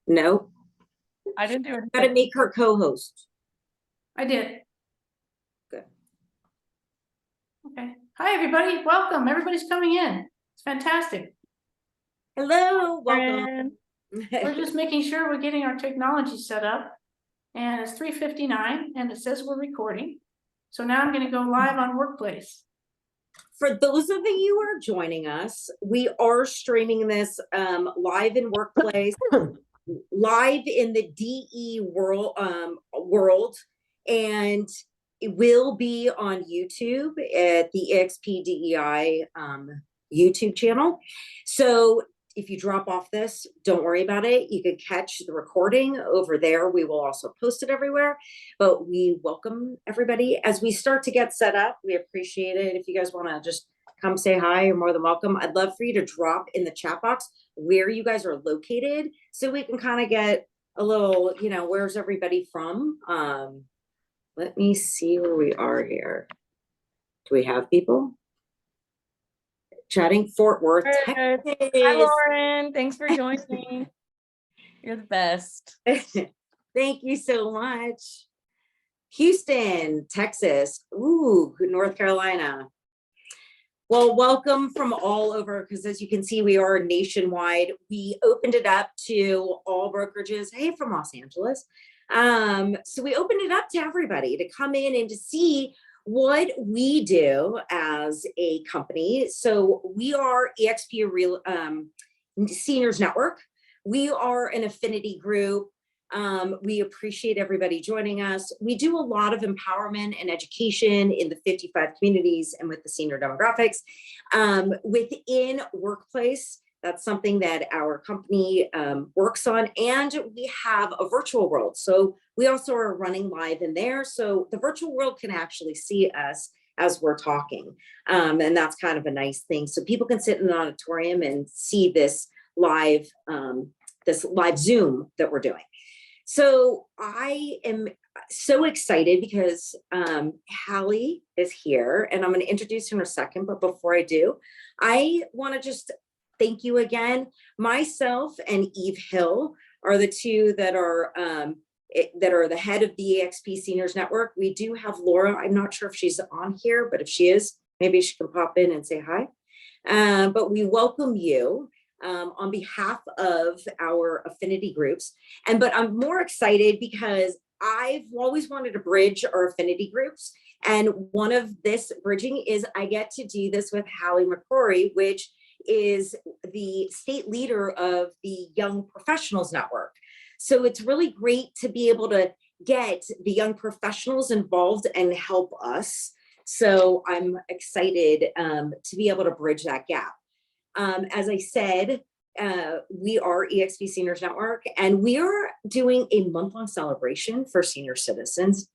No, I didn't do it. gotta make her co-host. I did. Good. Okay. Hi, everybody. Welcome. Everybody's coming in. It's fantastic. Hello, welcome. And we're just making sure we're getting our technology set up. And it's 3:59 and it says we're recording. So now I'm going to go live on Workplace. For those of you who are joining us, we are streaming this live in Workplace, live in the DE world, and it will be on YouTube at the eXp DEI YouTube channel. So if you drop off this, don't worry about it. You can catch the recording over there. We will also post it everywhere, but we welcome everybody as we start to get set up. We appreciate it. If you guys want to just come say hi, you're more than welcome. I'd love for you to drop in the chat box where you guys are located so we can kind of get a little, where's everybody from? Let me see where we are here. Do we have people chatting? Fort Worth, Texas. Texas. Hi, Lauren. Thanks for joining. You're the best. Thank you so much. Houston, Texas. Ooh, North Carolina. Well, welcome from all over, because as you can see, we are nationwide. We opened it up to all brokerages. Hey, from Los Angeles. So we opened it up to everybody to come in and to see what we do as a company. So we are eXp Real Seniors Network. We are an affinity group. We appreciate everybody joining us. We do a lot of empowerment and education in the 55 communities and with the senior demographics. Within Workplace, that's something that our company works on, and we have a virtual world. So we also are running live in there. So the virtual world can actually see us as we're talking. And that's kind of a nice thing. So people can sit in an auditorium and see this live Zoom that we're doing. So I am so excited because Halle is here, and I'm going to introduce her in a second. But before I do, I want to just thank you again. Myself and Eve Hill are the two that are the head of the eXp Seniors Network. We do have Laura. I'm not sure if she's on here, but if she is, maybe she can pop in and say hi. But we welcome you on behalf of our affinity groups. But I'm more excited because I've always wanted to bridge our affinity groups. And one of this bridging is I get to do this with Halle McCrory, which is the state leader of the Young Professionals Network. So it's really great to be able to get the young professionals involved and help us. So I'm excited to be able to bridge that gap. As I said, we are eXp Seniors Network, and we are doing a month-long celebration for Senior Citizens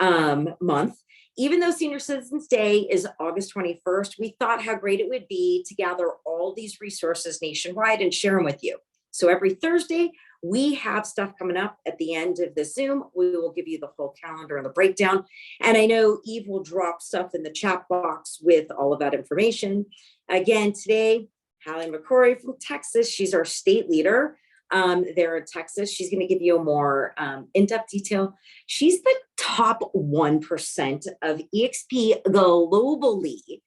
Month. Even though Senior Citizens Day is August 21st, we thought how great it would be to gather all these resources nationwide and share them with you. So every Thursday, we have stuff coming up at the end of the Zoom. We will give you the whole calendar and the breakdown. And I know Eve will drop stuff in the chat box with all of that information. Again, today, Halle McCrory from Texas. She's our state leader there in Texas. She's going to give you a more in-depth detail. She's the top 1% of eXp globally.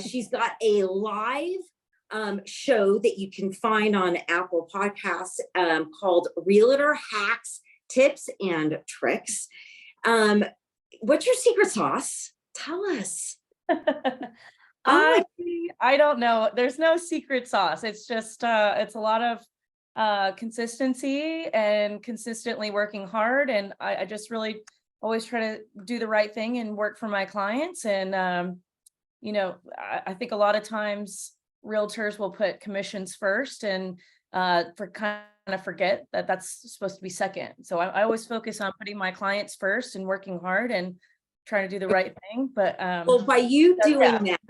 She's got a live show that you can find on Apple Podcasts called Realtor Hacks, Tips and Tricks. What's your secret sauce? Tell us. I don't know. There's no secret sauce. It's just it's a lot of consistency and consistently working hard. And I just really always try to do the right thing and work for my clients. And I think a lot of times realtors will put commissions first and kind of forget that that's supposed to be second. So I always focus on putting my clients first and working hard and trying to do the right thing. But well, by you doing that,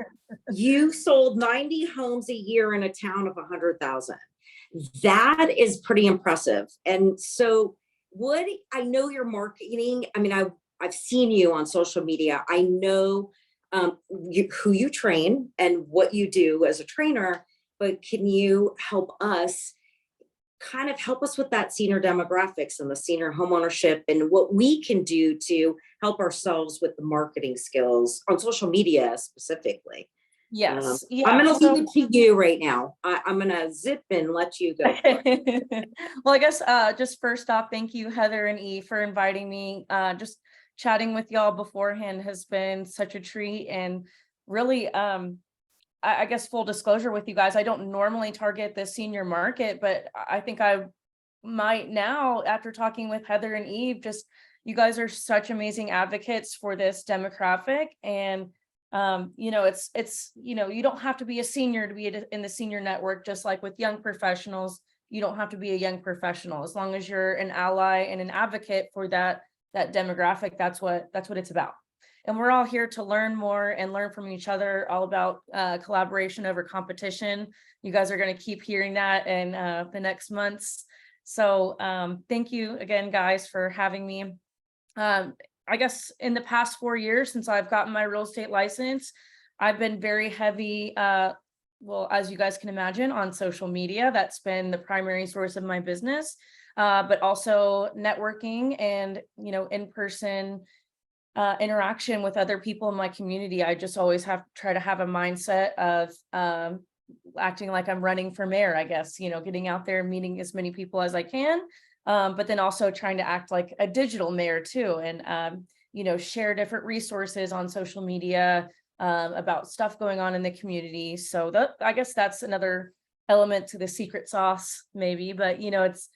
you sold 90 homes a year in a town of 100,000. That is pretty impressive. And so I know your marketing, I mean, I've seen you on social media. I know who you train and what you do as a trainer, but can you help us kind of help us with that senior demographics and the senior homeownership and what we can do to help ourselves with the marketing skills on social media specifically. Yes. I'm Yeah. going to So, leave it to you right now. I'm going to zip and let you go. well, I guess just first off, thank you, Heather and E, for inviting me. Just chatting with y'all beforehand has been such a treat, and really, I guess full disclosure with you guys, I don't normally target the senior market, but I think I might now after talking with Heather and Eve. Just you guys are such amazing advocates for this demographic, and it's you don't have to be a senior to be in the senior network. Just like with young professionals, you don't have to be a young professional. As long as you're an ally and an advocate for that demographic, that's what it's about. And we're all here to learn more and learn from each other, all about collaboration over competition. You guys are going to keep hearing that in the next months. So thank you again, guys, for having me. I guess in the past 4 years since I've gotten my real estate license, I've been very heavy, well, as you guys can imagine, on social media. That's been the primary source of my business, but also networking and, in-person interaction with other people in my community. I just always try to have a mindset of acting like I'm running for mayor, I guess, getting out there and meeting as many people as I can. But then also trying to act like a digital mayor too, and share different resources on social media about stuff going on in the community. So I guess that's another element to the secret sauce, maybe. But it's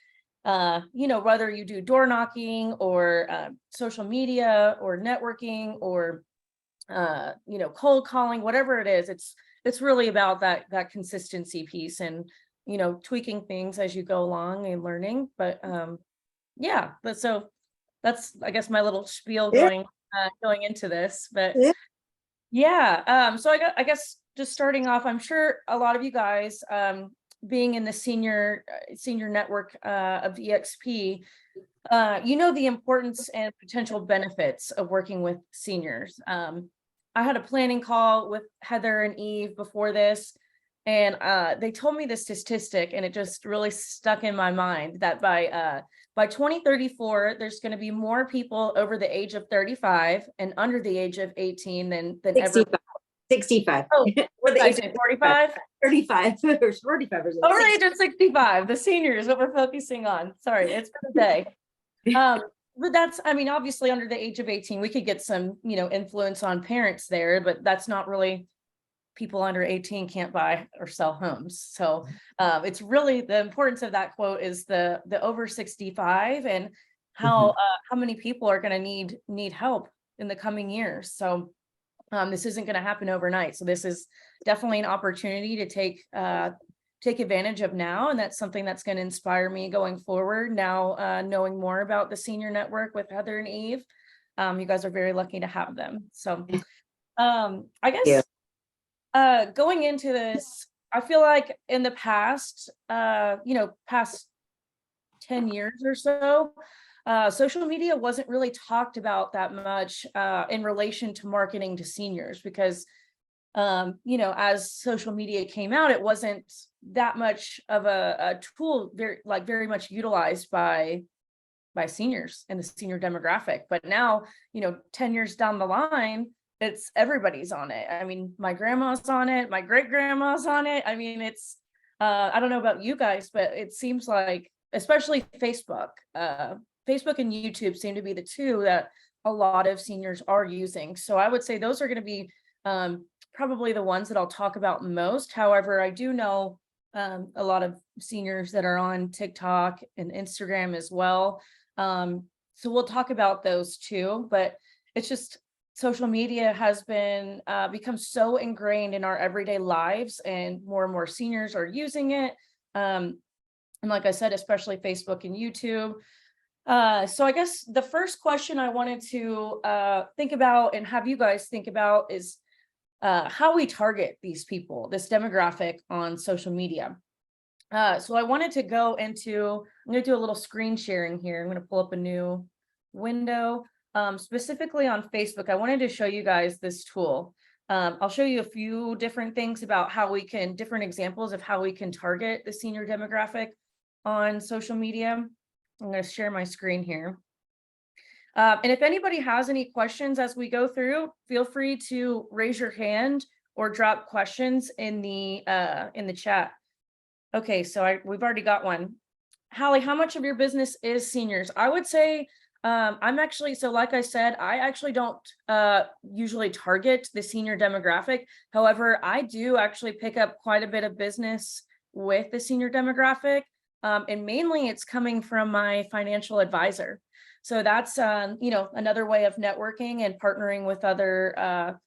whether you do door knocking or social media or networking or cold calling, whatever it is, it's really about that consistency piece and tweaking things as you go along and learning. But so that's, I guess, my little spiel going into this. But so I guess just starting off, I'm sure a lot of you guys being in the senior network of eXp, the importance and potential benefits of working with seniors. I had a planning call with Heather and Eve before this, and they told me this statistic, and it just really stuck in my mind that by 2034, there's going to be more people over the age of 35 and under the age of 18 than 65. ever. 65. Oh, what did I say, 45? 35 or 45 or Over the age of 65, the seniors, what we're focusing on. Sorry, it's for the day. But that's, obviously under the age of 18, we could get some, influence on parents there, but that's not really, people under 18 can't buy or sell homes. So it's really, the importance of that quote is the over 65 and how many people are going to need help in the coming years. So this isn't going to happen overnight. So this is definitely an opportunity to take advantage of now. And that's something that's going to inspire me going forward now, knowing more about the senior network with Heather and Eve. You guys are very lucky to have them. So I guess going into this, I feel like in the past, past 10 years or so, social media wasn't really talked about that much in relation to marketing to seniors because, as social media came out, it wasn't that much of a tool very much utilized by seniors and the senior demographic. But now, 10 years down the line, it's everybody's on it. My grandma's on it, my great grandma's on it. It's I don't know about you guys, but it seems like, especially Facebook and YouTube seem to be the two that a lot of seniors are using. So I would say those are going to be probably the ones that I'll talk about most. However, I do know a lot of seniors that are on TikTok and Instagram as well. So we'll talk about those too, but it's just social media has been become so ingrained in our everyday lives, and more seniors are using it. And like I said, especially Facebook and YouTube. So I guess the first question I wanted to think about and have you guys think about is how we target these people, this demographic on social media. So I wanted to go into, I'm going to do a little screen sharing here. I'm going to pull up a new window. Specifically on Facebook, I wanted to show you guys this tool. I'll show you a few different things about different examples of how we can target the senior demographic. on social media. I'm going to share my screen here. And if anybody has any questions as we go through, feel free to raise your hand or drop questions in the chat. Okay, so we've already got one. Halle, how much of your business is seniors? I would say I'm actually, so like I said, I actually don't usually target the senior demographic. However, I do actually pick up quite a bit of business with the senior demographic. And mainly it's coming from my financial advisor. So that's, another way of networking and partnering with other,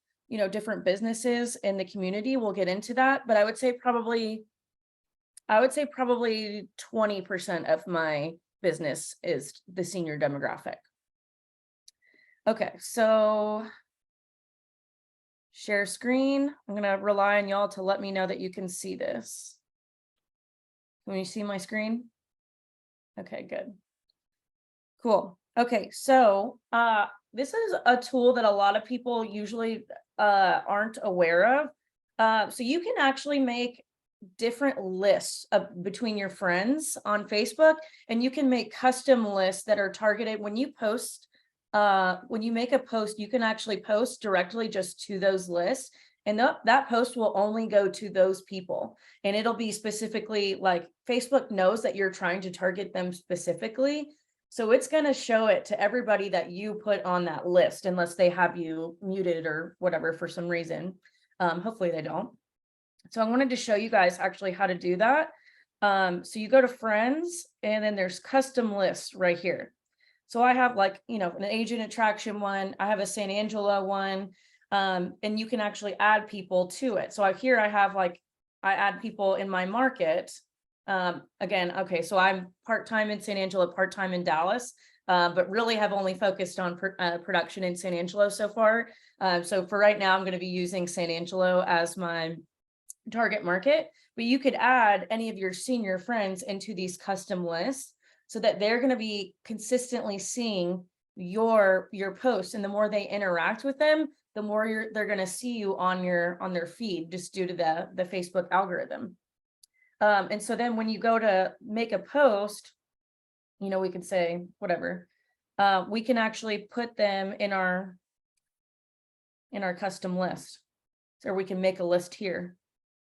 different businesses in the community. We'll get into that, but I would say probably 20% of my business is the senior demographic. Okay, so share screen. I'm gonna rely on y'all to let me know that you can see this. Can you see my screen? Okay, good. Cool. Okay, so this is a tool that a lot of people usually aren't aware of. So you can actually make different lists between your friends on Facebook, and you can make custom lists that are targeted when you post. When you make a post, you can actually post directly just to those lists, and that post will only go to those people, and it'll be specifically like Facebook knows that you're trying to target them specifically. So it's going to show it to everybody that you put on that list, unless they have you muted or whatever for some reason. Hopefully they don't. So I wanted to show you guys actually how to do that. So you go to friends, and then there's custom lists right here. So I have an agent attraction one. I have a San Angelo one. And you can actually add people to it. So here I have I add people in my market. Again, okay, so I'm part-time in San Angelo, part-time in Dallas, but really have only focused on production in San Angelo so far. So for right now, I'm going to be using San Angelo as my target market, but you could add any of your senior friends into these custom lists so that they're going to be consistently seeing your posts, and the more they interact with them, the more they're going to see you on their feed, just due to the Facebook algorithm. And so then when you go to make a post, we can say whatever, we can actually put them in our custom list. So we can make a list here,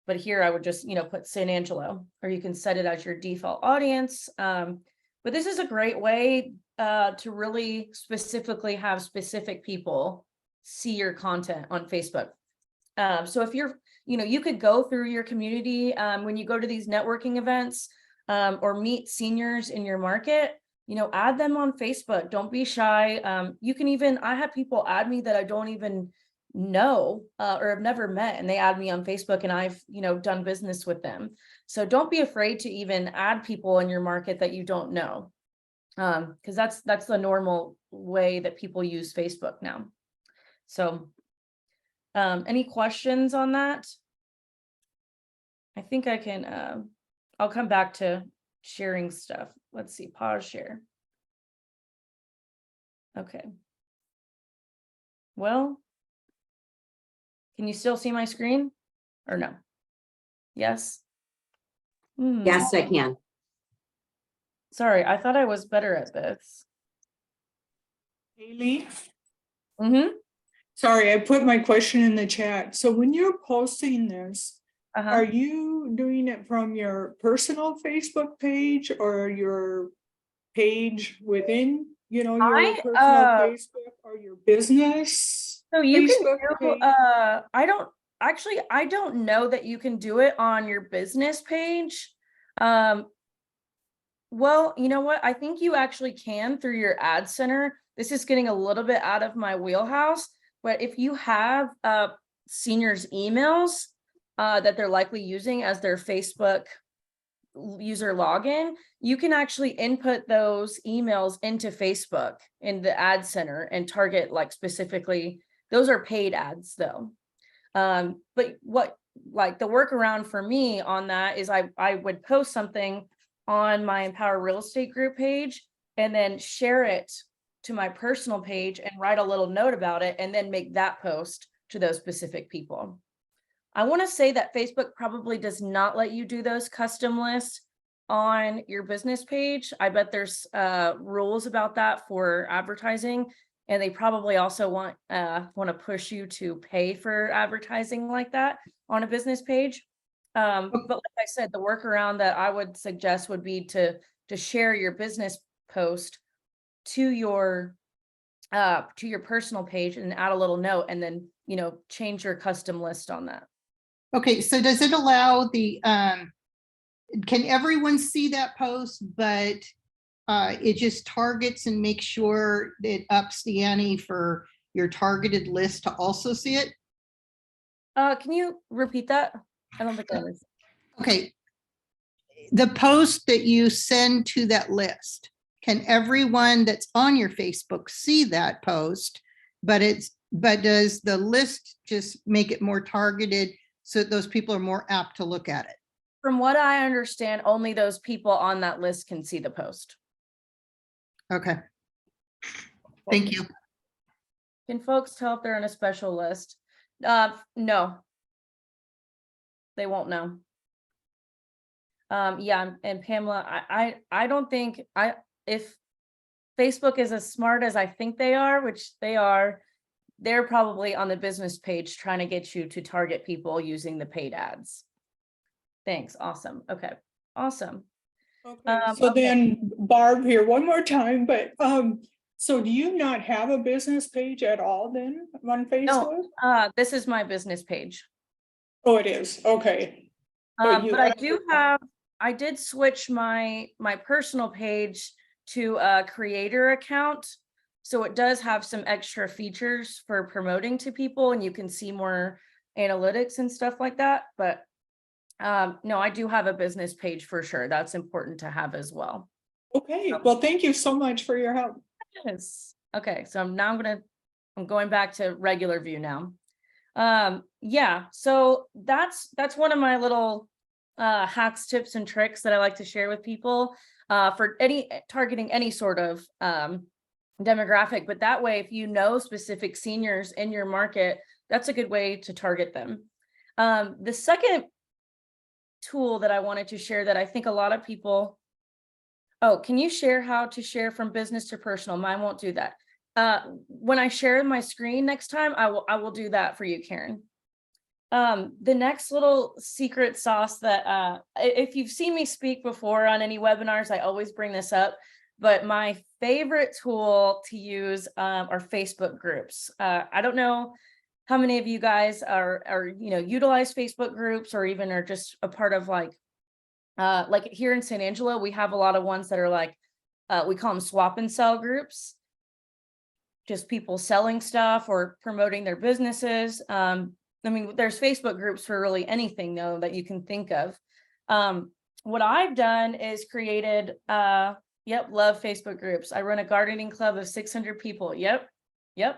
but here I would just, put San Angelo, or you can set it as your default audience. But this is a great way to really specifically have specific people see your content on Facebook. So if you're, you could go through your community when you go to these networking events or meet seniors in your market, add them on Facebook. Don't be shy. You can even, I have people add me that I don't even know or have never met, and they add me on Facebook, and I've, done business with them. So don't be afraid to even add people in your market that you don't know, because that's the normal way that people use Facebook now. So any questions on that? I think I can, I'll come back to sharing stuff. Let's see, pause share. Okay. Well, can you still see my screen or no? Yes? Yes, I can. Sorry, I thought I was better at this. Haley, Mm-hmm. sorry, I put my question in the chat. So when you're posting this, Uh-huh. are you doing it from your personal Facebook page or your page within, your personal Facebook, or your business? So you Facebook can do, page? I don't know that you can do it on your business page. Well, you know what? I think you actually can through your ad center. This is getting a little bit out of my wheelhouse, but if you have seniors' emails that they're likely using as their Facebook user login, you can actually input those emails into Facebook in the ad center and target specifically. Those are paid ads though. But what the workaround for me on that is I would post something on my Empower Real Estate group page, and then share it to my personal page and write a little note about it, and then make that post to those specific people. I want to say that Facebook probably does not let you do those custom lists. on your business page. I bet there's rules about that for advertising, and they probably also want to push you to pay for advertising like that on a business page. But like I said, the workaround that I would suggest would be to share your business post to your personal page and add a little note, and then, you know, change your custom list on that. Okay, so does it allow the, can everyone see that post, but it just targets and makes sure it ups the ante for your targeted list to also see it? Can you repeat that? I don't think I understand. Okay. The post that you send to that list, can everyone that's on your Facebook see that post? But does the list just make it more targeted so that those people are more apt to look at it? From what I understand, only those people on that list can see the post. Okay. Thank you. Can folks tell if they're on a special list? No. They won't know. Yeah, and Pamela, I don't think if Facebook is as smart as I think they are, which they are, they're probably on the business page trying to get you to target people using the paid ads. Thanks. Awesome. Okay. Awesome. Okay, so okay. then Barb here one more time, but so do you not have a business page at all then on Facebook? No, this is my business page. Oh, it is. Okay. But I did switch my personal page to a creator account. So it does have some extra features for promoting to people, and you can see more analytics and stuff like that. But no, I do have a business page for sure. That's important to have as well. Okay, well, thank you so much for your help. Yes. Okay, so now I'm going back to regular view now. Yeah, so that's one of my little hacks, tips, and tricks that I like to share with people for targeting any sort of demographic. But that way, if you know specific seniors in your market, that's a good way to target them. The second tool that I wanted to share that I think a lot of people, can you share how to share from business to personal? Mine won't do that. When I share my screen next time, I will do that for you, Karen. The next little secret sauce that if you've seen me speak before on any webinars, I always bring this up, but my favorite tool to use are Facebook groups. I don't know how many of you guys are utilize Facebook groups, or even are just a part of like here in San Angelo, we have a lot of ones that are like, we call them swap and sell groups. Just people selling stuff or promoting their businesses. I mean, there's Facebook groups for really anything though that you can think of. What I've done is created, love Facebook groups. I run a gardening club of 600 people. Yep,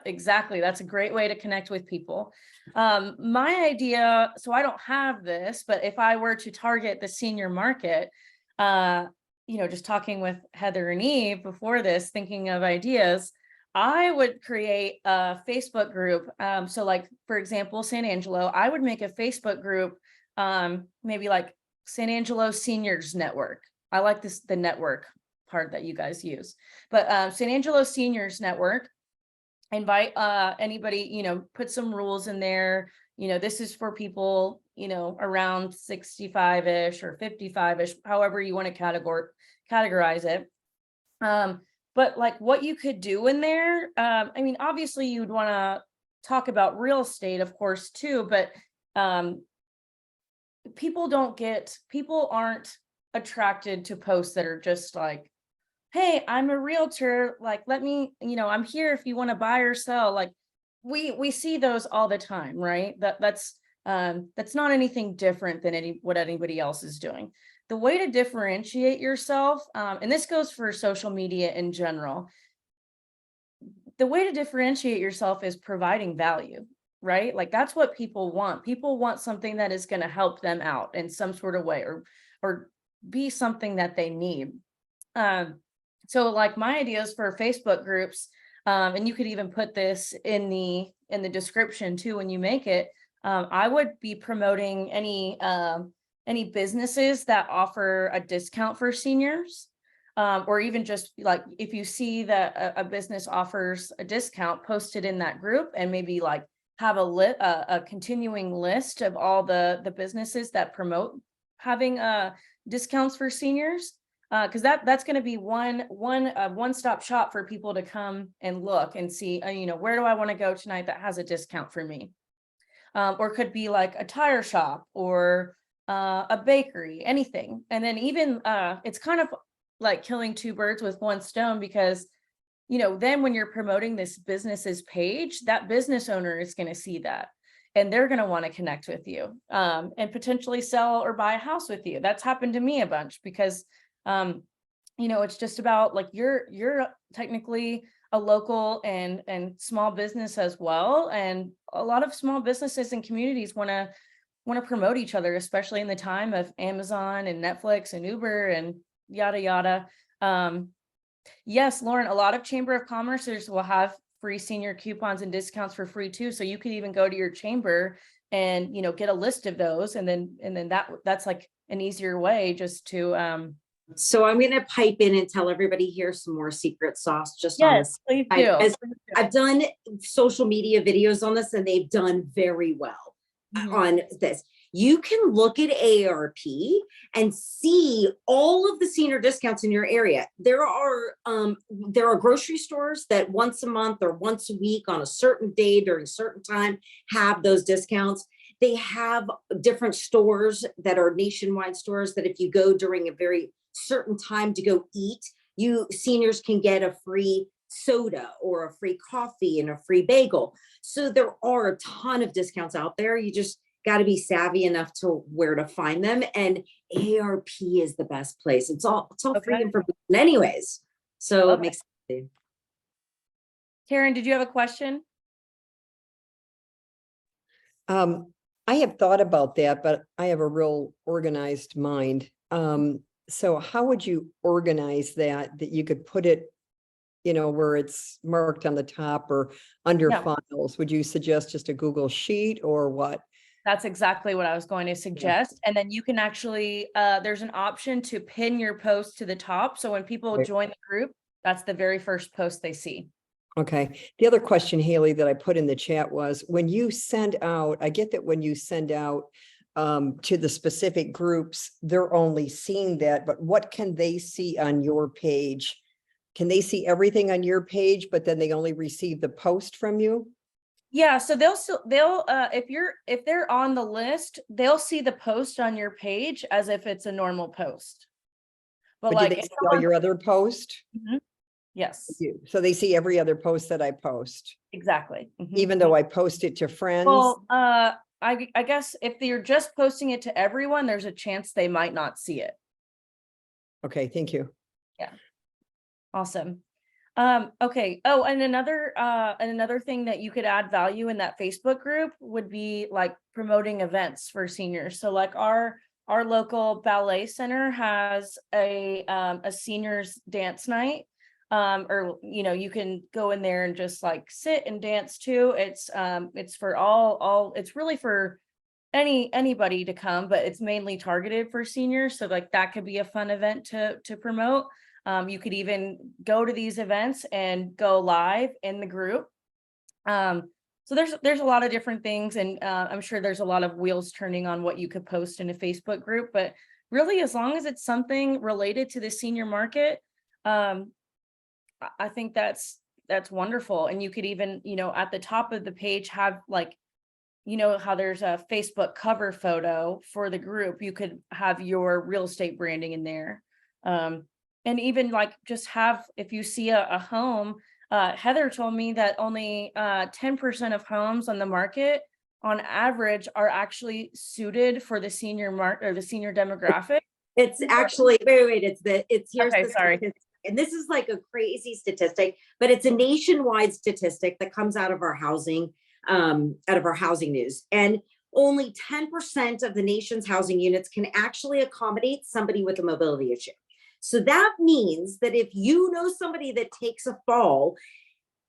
exactly. That's a great way to connect with people. My idea, so I don't have this, but if I were to target the senior market, just talking with Heather and Eve before this, thinking of ideas, I would create a Facebook group. So like, for example, San Angelo, I would make a Facebook group, maybe like San Angelo Seniors Network. I like the network part that you guys use, but San Angelo Seniors Network. Invite anybody, put some rules in there. This is for people, around 65-ish or 55-ish, however you want to categorize it. But like what you could do in there, I mean, obviously you'd want to talk about real estate, of course, too, but people aren't attracted to posts that are just like, hey, I'm a realtor, like, let me, I'm here if you want to buy or sell. Like we see those all the time, right? That's not anything different than what anybody else is doing. The way to differentiate yourself, and this goes for social media in general, the way to differentiate yourself is providing value, right? Like that's what people want. People want something that is going to help them out in some sort of way, or be something that they need. So like my ideas for Facebook groups, and you could even put this in the description too when you make it, I would be promoting any any businesses that offer a discount for seniors. Or even just like, if you see that a business offers a discount, post it in that group and maybe like have a continuing list of all the businesses that promote having discounts for seniors. Because that's going to be one-stop shop for people to come and look and see, where do I want to go tonight that has a discount for me? Or could be like a tire shop or a bakery, anything. And then even it's kind of like killing two birds with one stone, because then when you're promoting this business's page, that business owner is going to see that and they're going to want to connect with you and potentially sell or buy a house with you. That's happened to me a bunch because it's just about like you're technically a local and small business as well, and a lot of small businesses and communities want to promote each other, especially in the time of Amazon and Netflix and Uber and yada yada. Yes, Lauren, a lot of Chamber of Commerceers will have free senior coupons and discounts for free too. So you could even go to your chamber and get a list of those, and then that's like an easier way just to So I'm going to pipe in and tell everybody here some more secret sauce just on yes, this. please do. I've done social media videos on this and they've done very well on this. You can look at AARP and see all of the senior discounts in your area. There are grocery stores that once a month or once a week on a certain day during a certain time have those discounts. They have different stores that are nationwide stores that if you go during a very certain time to go eat, seniors can get a free soda or a free coffee and a free bagel. So there are a ton of discounts out there. You just got to be savvy enough to where to find them. And AARP is the best place. It's all free information anyways. So it makes sense. Karen, did you have a question? I have thought about that, but I have a real organized mind. So how would you organize that you could put it, where it's marked on the top or under files? Would you suggest just a Google Sheet or what? That's exactly what I was going to suggest. And then you can actually, there's an option to pin your post to the top. So when people join the group, that's the very first post they see. Okay. The other question, Haley, that I put in the chat was when you send out, I get that when you send out to the specific groups, they're only seeing that, but what can they see on your page? Can they see everything on your page, but then they only receive the post from you? Yeah, so they'll if they're on the list, they'll see the post on your page as if it's a normal post. But do they see all your other posts? Yes. So they see every other post that I post. Exactly. Even though I post it to friends. Well, I guess if you're just posting it to everyone, there's a chance they might not see it. Okay, thank you. Yeah. Awesome. Okay. Oh, and another thing that you could add value in that Facebook group would be like promoting events for seniors. So like our local ballet center has a seniors dance night. Or you can go in there and just like sit and dance too. It's for all it's really for anybody to come, but it's mainly targeted for seniors. So like that could be a fun event to promote. You could even go to these events and go live in the group. So there's a lot of different things, and I'm sure there's a lot of wheels turning on what you could post in a Facebook group, but really as long as it's something related to the senior market, I think that's wonderful. And you could even, at the top of the page have like, how there's a Facebook cover photo for the group, you could have your real estate branding in there. And even like just have, if you see a home, Heather told me that only 10% of homes on the market on average are actually suited for the senior or the senior demographic. It's actually, wait, it's here's okay, the sorry. statistic. And this is like a crazy statistic, but it's a nationwide statistic that comes out of our housing news. And only 10% of the nation's housing units can actually accommodate somebody with a mobility issue. So that means that if you know somebody that takes a fall,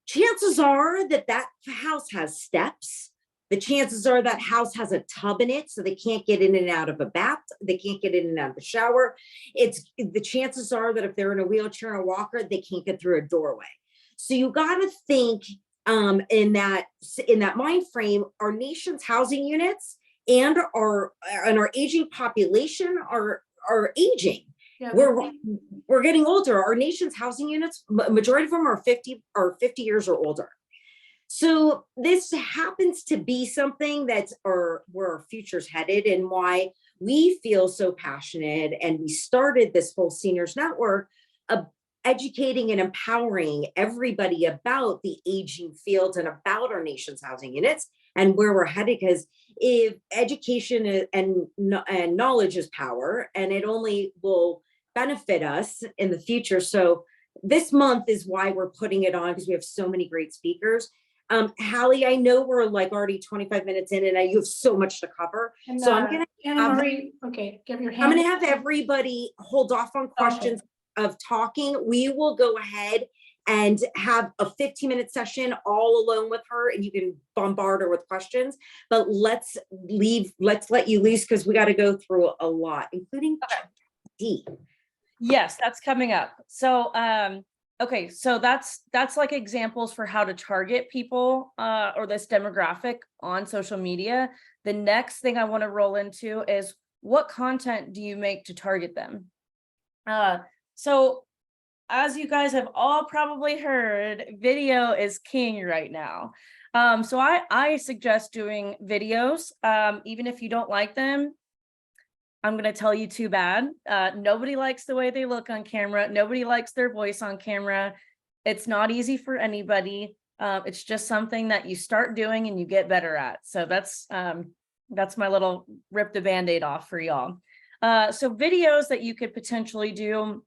chances are that house has steps, the chances are that house has a tub in it, so they can't get in and out of a bath. They can't get in and out of a shower. The chances are that if they're in a wheelchair and a walker, they can't get through a doorway. So you got to think in that mind frame, our nation's housing units and our aging population are aging. Yeah, We're getting older. Our nation's housing units, majority of them are 50 years or older. So this happens to be something that's where our future's headed, and why we feel so passionate. And we started this whole seniors network of educating and empowering everybody about the aging field and about our nation's housing units and where we're headed. Because if education and knowledge is power, and it only will benefit us in the future. So this month is why we're putting it on, because we have so many great speakers. Halle, I know we're like already 25 minutes in, and you have so much to cover. and, So I'm gonna Anna Marie, okay, give your hand. I'm gonna have everybody hold off on questions of talking. We will go ahead and have a 15-minute session all alone with her, and you can bombard her with questions. But let's let you loose, because we got to go through a lot, including D. Yes, that's coming up. So, okay, so that's like examples for how to target people or this demographic on social media. The next thing I want to roll into is, what content do you make to target them? So as you guys have all probably heard, video is king right now. So I suggest doing videos, even if you don't like them. I'm going to tell you too bad. Nobody likes the way they look on camera. Nobody likes their voice on camera. It's not easy for anybody. It's just something that you start doing and you get better at. So that's my little rip the Band-Aid off for y'all. So videos that you could potentially do.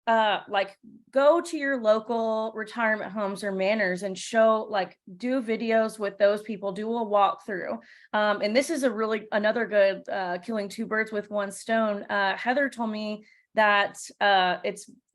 Like go to your local retirement homes or manors and show, like, do videos with those people, do a walkthrough. And this is another good killing two birds with one stone. Heather told me that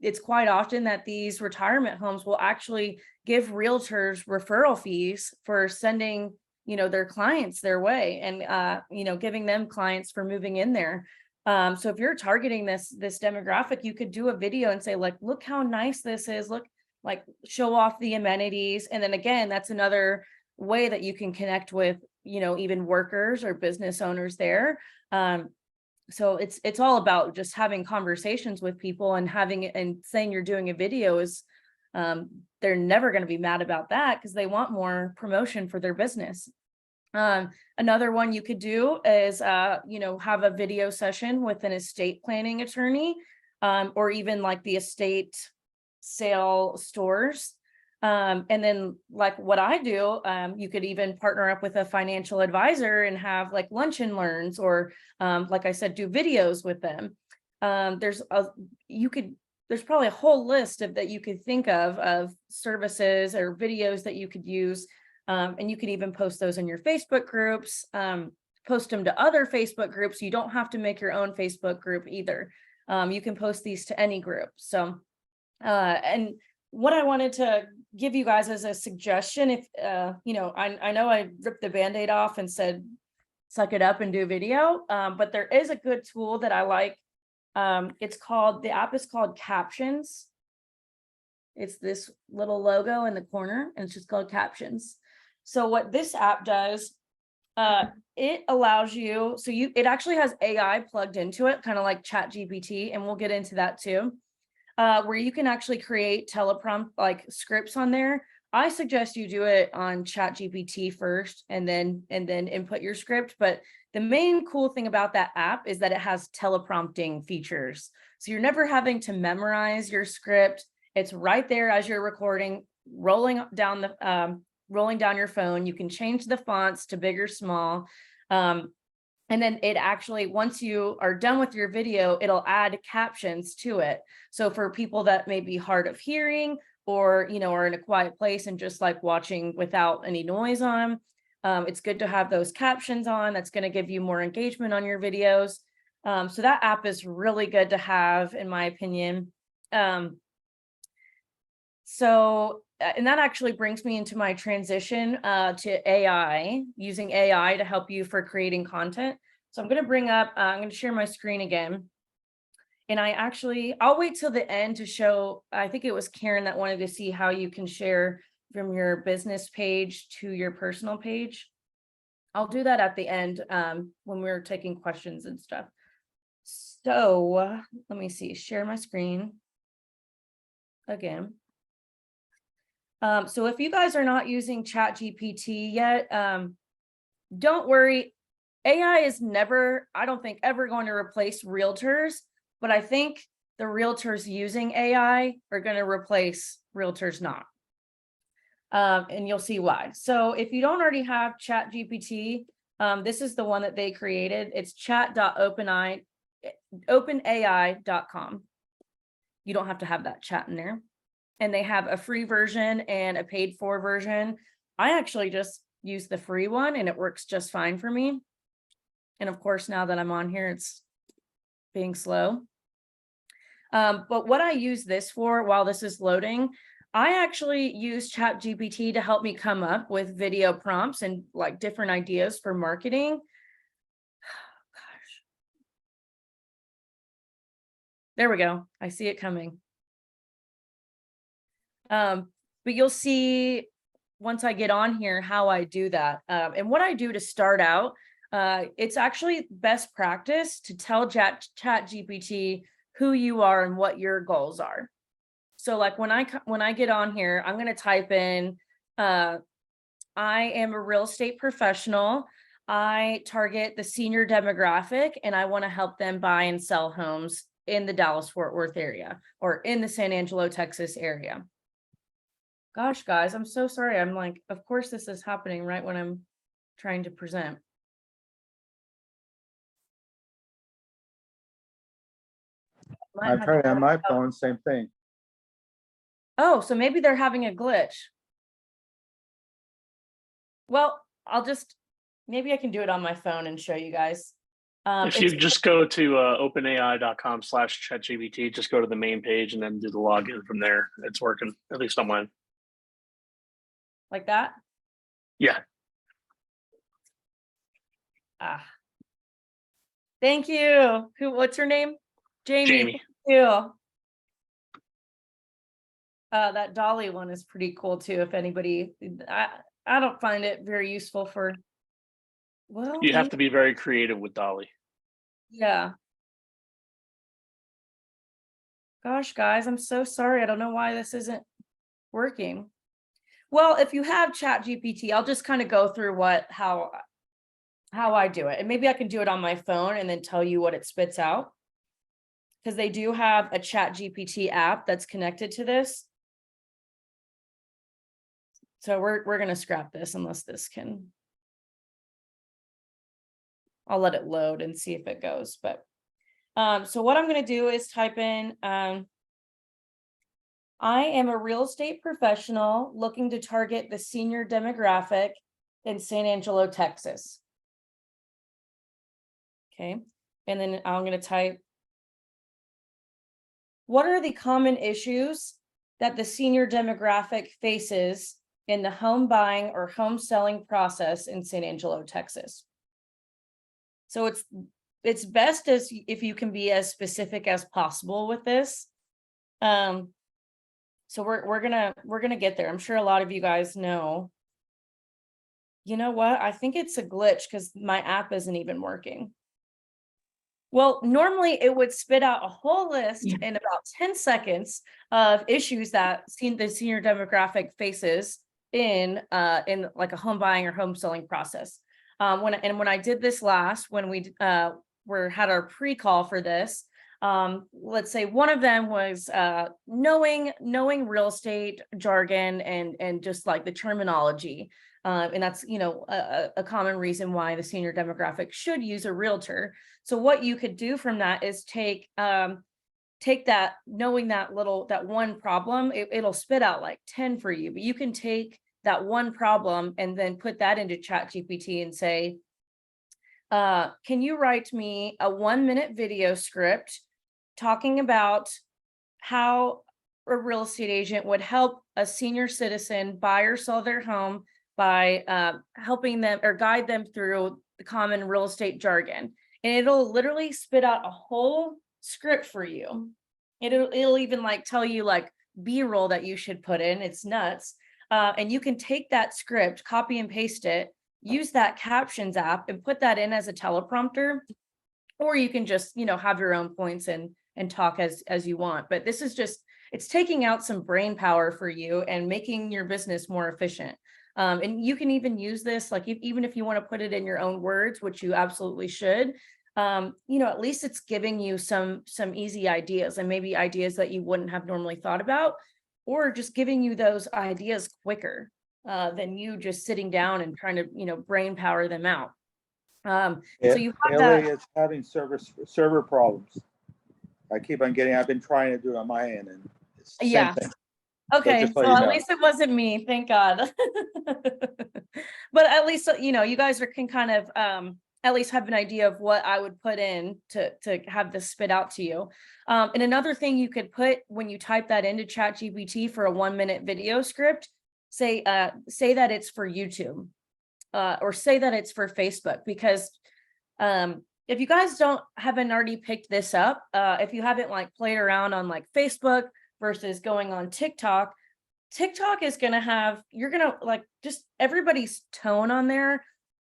it's quite often that these retirement homes will actually give realtors referral fees for sending, their clients their way, and giving them clients for moving in there. So if you're targeting this demographic, you could do a video and say, like, look how nice this is. Look, like, show off the amenities. And then again, that's another way that you can connect with, even workers or business owners there. So it's all about just having conversations with people, and saying you're doing a video is, they're never going to be mad about that, because they want more promotion for their business. Another one you could do is, have a video session with an estate planning attorney, or even like the estate sale stores. And then, like what I do, you could even partner up with a financial advisor and have like lunch and learns, or like I said, do videos with them. There's probably a whole list that you could think of services or videos that you could use. And you can even post those in your Facebook groups, post them to other Facebook groups. You don't have to make your own Facebook group either. You can post these to any group. So, and what I wanted to give you guys as a suggestion, if, I know I ripped the Band-Aid off and said, suck it up and do video, but there is a good tool that I like. The app is called Captions. It's this little logo in the corner, and it's just called Captions. So what this app does, it allows you, it actually has AI plugged into it, kind of like ChatGPT, and we'll get into that too, where you can actually create teleprompt like scripts on there. I suggest you do it on ChatGPT first, and then input your script. But the main cool thing about that app is that it has teleprompting features. So you're never having to memorize your script. It's right there as you're recording, rolling down your phone. You can change the fonts to big or small. And then it actually, once you are done with your video, it'll add captions to it. So for people that may be hard of hearing, or, are in a quiet place and just like watching without any noise on, it's good to have those captions on. That's going to give you more engagement on your videos. So that app is really good to have, in my opinion. So and that actually brings me into my transition to AI, using AI to help you for creating content. So I'm going to bring up, I'm going to share my screen again. And I'll wait till the end to show, I think it was Karen that wanted to see how you can share from your business page to your personal page. I'll do that at the end when we're taking questions and stuff. So let me see, share my screen again. So if you guys are not using ChatGPT yet, don't worry. AI is never, I don't think, ever going to replace realtors, but I think the realtors using AI are going to replace realtors not. And you'll see why. So if you don't already have ChatGPT, this is the one that they created. It's chat.openai.com. You don't have to have that chat in there. And they have a free version and a paid for version. I actually just use the free one and it works just fine for me. And of course, now that I'm on here, it's being slow. But what I use this for while this is loading, I actually use ChatGPT to help me come up with video prompts and like different ideas for marketing. Gosh. There we go. I see it coming. But you'll see once I get on here how I do that. And what I do to start out, it's actually best practice to tell ChatGPT who you are and what your goals are. So like when I get on here, I'm going to type in, I am a real estate professional. I target the senior demographic and I want to help them buy and sell homes in the Dallas-Fort Worth area or in the San Angelo, Texas area. Gosh, guys, I'm so sorry. I'm like, of course this is happening right when I'm trying to present. I've heard on my phone, same thing. Oh, so maybe they're having a glitch. Well, maybe I can do it on my phone and show you guys. If you just go to openai.com/ChatGPT, just go to the main page and then do the login from there. It's working, at least on mine. Like that? Yeah. Thank you. What's your name? Jamie. Jamie. Thank you. That Dolly one is pretty cool too. If anybody, I don't find it very useful for, well, You have to be very creative with Dolly. Yeah. Gosh, guys, I'm so sorry. I don't know why this isn't working. Well, if you have ChatGPT, I'll just kind of go through how I do it. And maybe I can do it on my phone and then tell you what it spits out. Because they do have a ChatGPT app that's connected to this. So we're going to scrap this unless this can. I'll let it load and see if it goes. But so what I'm going to do is type in, I am a real estate professional looking to target the senior demographic in San Angelo, Texas. Okay. And then I'm going to type, what are the common issues that the senior demographic faces in the home buying or home selling process in San Angelo, Texas? So it's best if you can be as specific as possible with this. So we're gonna get there. I'm sure a lot of you guys know. You know what? I think it's a glitch because my app isn't even working. Well, normally it would spit out a whole list in about 10 seconds of issues that the senior demographic faces in like a home buying or home selling process. When I did this last, when we had our pre-call for this, let's say one of them was knowing real estate jargon and just like the terminology. And that's, a common reason why the senior demographic should use a realtor. So what you could do from that is take that, knowing that one problem, it'll spit out like 10 for you, but you can take that one problem and then put that into ChatGPT and say, can you write me a 1-minute video script talking about how a real estate agent would help a senior citizen buy or sell their home by helping them or guide them through the common real estate jargon. And it'll literally spit out a whole script for you. It'll even like tell you like B-roll that you should put in. It's nuts. And you can take that script, copy and paste it, use that captions app and put that in as a teleprompter, or you can just, you know, have your own points and talk as you want. But this is just, it's taking out some brain power for you and making your business more efficient. And you can even use this, like even if you want to put it in your own words, which you absolutely should, you know, at least it's giving you some easy ideas and maybe ideas that you wouldn't have normally thought about, or just giving you those ideas quicker than you just sitting down and trying to, you know, brain power them out. So you have Haley that. is having server problems. I've been trying to do it on my end and it's the same Yeah. thing. Okay, just so so you at know. least it wasn't me, thank God. But at least, you know, you guys can kind of at least have an idea of what I would put in to have this spit out to you. And another thing you could put when you type that into ChatGPT for a 1-minute video script, say that it's for YouTube, or say that it's for Facebook, because if you guys haven't already picked this up, if you haven't like played around on like Facebook versus going on TikTok is going to have, you're going to like, just everybody's tone on there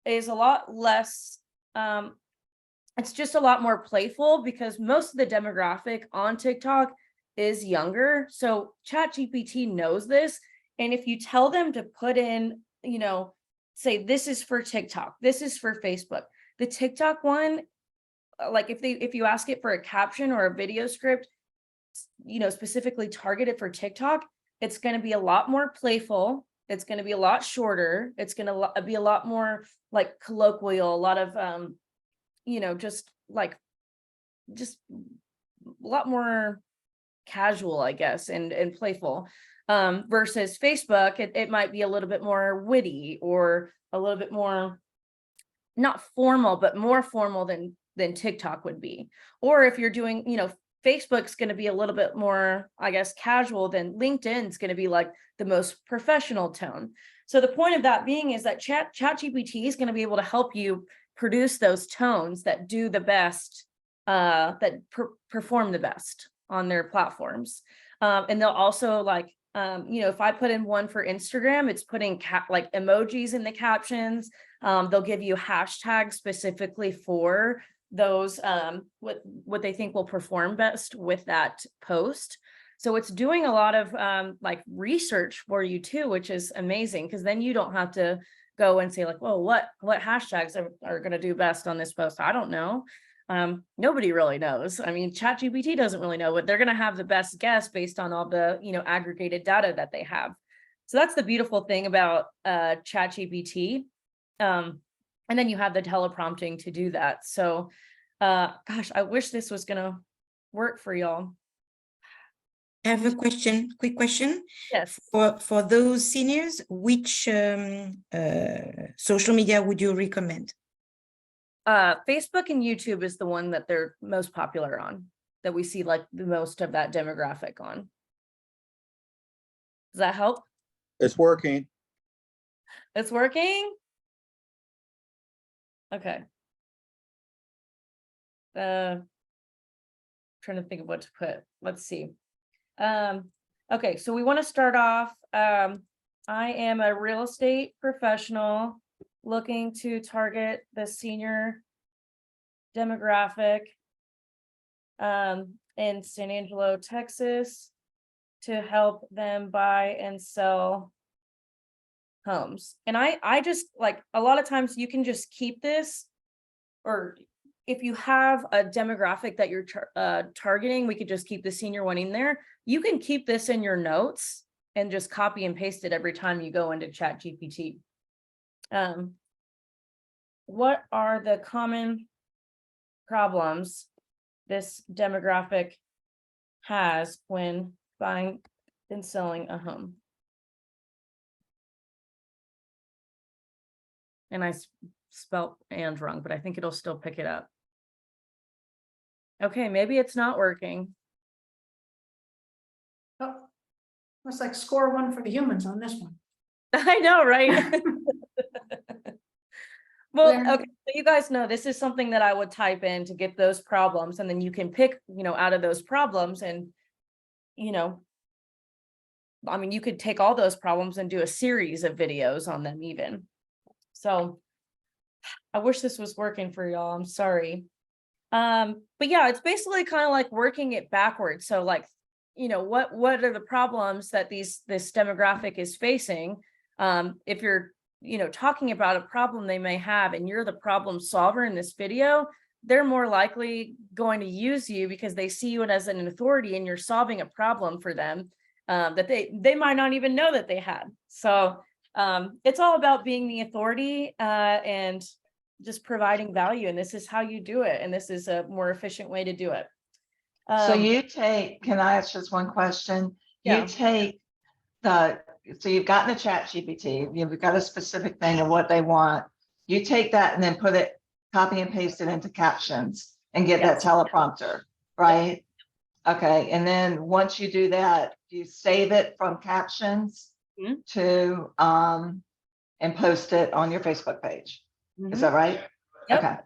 is a lot less, it's just a lot more playful because most of the demographic on TikTok is younger. So ChatGPT knows this. And if you tell them to put in, you know, say this is for TikTok, this is for Facebook, the TikTok one, like if you ask it for a caption or a video script, you know, specifically targeted for TikTok, it's going to be a lot more playful. It's going to be a lot shorter. It's going to be a lot more like colloquial, a lot of, you know, just a lot more casual, I guess, and playful. Versus Facebook, it might be a little bit more witty or a little bit more, not formal, but more formal than TikTok would be. Or if you're doing, you know, Facebook's going to be a little bit more, I guess, casual, than LinkedIn's going to be like the most professional tone. So the point of that being is that ChatGPT is going to be able to help you produce those tones that do the best, that perform the best on their platforms. And they'll also like, you know, if I put in one for Instagram, it's putting like emojis in the captions. They'll give you hashtags specifically for those, what they think will perform best with that post. So it's doing a lot of like research for you too, which is amazing, because then you don't have to go and say like, well, what hashtags are going to do best on this post? I don't know. Nobody really knows. I mean, ChatGPT doesn't really know, but they're going to have the best guess based on all the, you know, aggregated data that they have. So that's the beautiful thing about ChatGPT. And then you have the teleprompting to do that. So, gosh, I wish this was going to work for y'all. I have a question, quick question. Yes. For those seniors, which social media would you recommend? Facebook and YouTube is the one that they're most popular on, that we see like the most of that demographic on. Does that help? It's working. It's working? Okay. Trying to think of what to put. Let's see. Okay, so we want to start off. I am a real estate professional looking to target the senior demographic in San Angelo, Texas, to help them buy and sell homes. And I just like, a lot of times you can just keep this, or if you have a demographic that you're targeting, we could just keep the senior one in there. You can keep this in your notes and just copy and paste it every time you go into ChatGPT. What are the common problems this demographic has when buying and selling a home? And I spelt "and" wrong, but I think it'll still pick it up. Okay, maybe it's not working. Oh, It's like score one for the humans on this one. I know, right? Well, There. okay, so you guys know this is something that I would type in to get those problems, and then you can pick, out of those problems and, I mean, you could take all those problems and do a series of videos on them even. So I wish this was working for y'all. I'm sorry. But yeah, it's basically kind of like working it backwards. So like, what are the problems that this demographic is facing? If you're, talking about a problem they may have and you're the problem solver in this video, they're more likely going to use you because they see you as an authority and you're solving a problem for them that they might not even know that they had. So it's all about being the authority and just providing value. And this is how you do it. And this is a more efficient way to do it. So can I ask just one question? Yeah. You take so you've gotten the chat GPT, you've got a specific thing of what they want. You take that and then copy and paste it into captions and get that teleprompter, right? Okay, and then once you do that, you save it from captions to and post it on your Facebook page. Is that right? Yep. Okay.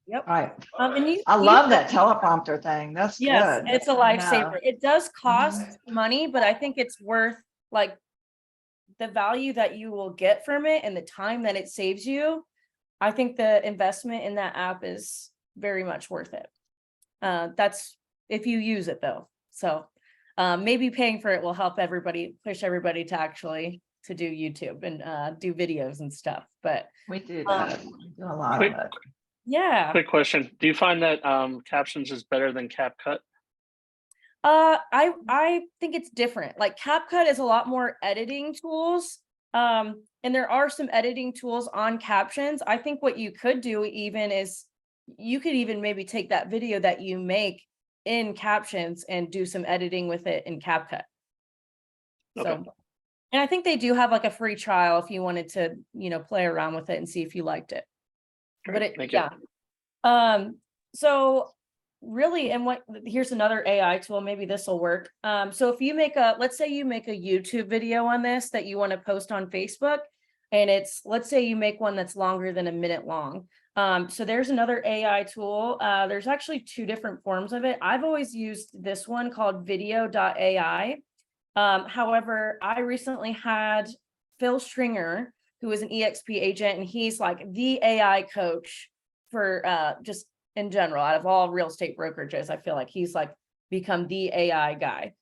Yep. All right. And I love that teleprompter thing. That's yes, good. it's a lifesaver. It does cost money, but I think it's worth like the value that you will get from it and the time that it saves you. I think the investment in that app is very much worth it. That's if you use it though. So maybe paying for it will help push everybody to actually to do YouTube and do videos and stuff. But we do that. We do a lot of it. Yeah. Quick question. Do you find that captions is better than CapCut? I think it's different. Like CapCut is a lot more editing tools. And there are some editing tools on captions. I think what you could do even is you could even maybe take that video that you make in captions and do some editing with it in CapCut. Okay. So, and I think they do have like a free trial if you wanted to, play around with it and see if you liked it. Great. But yeah. So really, and here's another AI tool, maybe this will work. So if you let's say you make a YouTube video on this that you want to post on Facebook, and let's say you make one that's longer than a minute long. So there's another AI tool. There's actually two different forms of it. I've always used this one called video.ai. However, I recently had Phil Stringer, who is an eXp agent, and he's like the AI coach for just in general, out of all real estate brokerages. I feel like he's like become the AI guy.